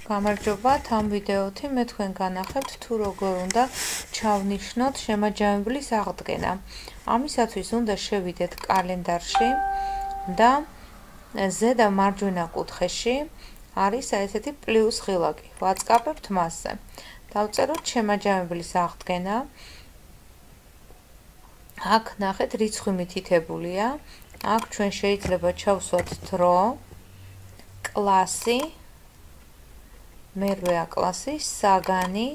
გამარჯობათ, ამ ვიდეოთი მე თქვენ განახებთ თუ როგორ უნდა ჩავნიშნოთ შემაჯამებლის აღდგენა. ამისათვის უნდა შევიდეთ კალენდარში და ზედა მარჯვენა კუთხეში არის ესეთი პლუს ღილაკი. ვაწყაბებთ მასზე. დავწეროთ შემაჯამებლის აღდგენა. აქ ნახეთ რიცხვი მითითებულია. აქ ჩვენ შეიძლება ჩავსვათ დრო, კლასი, მერვე კლასი, საგანი.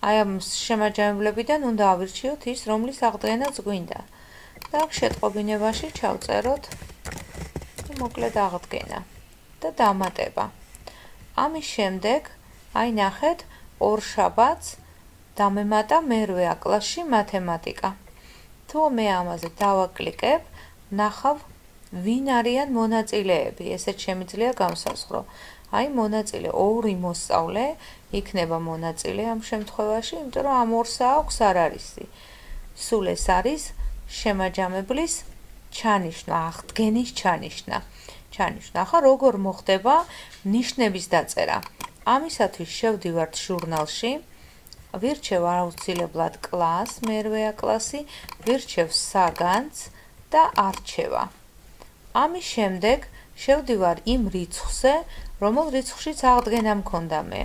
აი ამ შემაჯამებლებიდან უნდა ავირჩიოთ ის, რომლის აღდგენაც გვინდა. და აქ შეტყობინებაში ჩავწეროთ მოკლედ აღდგენა და დამატება. ამის შემდეგ, აი ნახეთ, ორშაბათს დამემატა მერვე კლასში მათემატიკა. თუ მე ამაზე დავაკლიკებ, ნახავ ვინ არიან მონაწილეები, ესეც შემიძლია გავსაზღვრო. აი მონაწილე ორი მოსწავლე იქნება მონაწილე ამ შემთხვევაში, იმიტომ რომ ამ ორსა აქვს არ არის. სულ ეს არის შემაჯამებლის ჩანიშვნა, აღდგენის ჩანიშვნა. ახლა როგორ მოხდება ნიშნების დაწერა? ამისათვის შევდივართ ჟურნალში, ვირჩევ აუცილებლად კლასს, მერვე კლასი, ვირჩევ საგანს და არჩევა. ამის შემდეგ შევდივარ იმ რიცხვზე, რომელ რიცხვშიც აღდგენა მქონდა მე.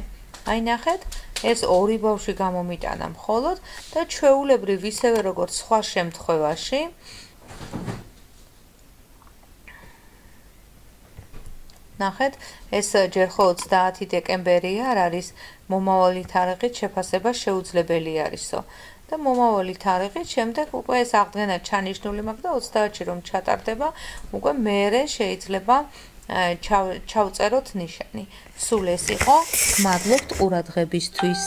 აი ნახეთ, ეს ორი ბავშვი გამომიტანა მხოლოდ და ჩვეულებრივ ისევე როგორც სხვა შემთხვევაში ნახეთ, ეს ჯერ ხო 30 დეკემბერია, არ არის მომავალი თარიღით შეფასება შეუძლებელი არისო. და მომავალი თარიღით შემდეგ უკვე ეს აღდგენა ჩანიშნული მაქვს და 30-ში რომ ჩატარდება, უკვე მერე შეიძლება ჩავწეროთ ნიშანი. სულ ეს იყო. მადლობთ ყურადღებისთვის.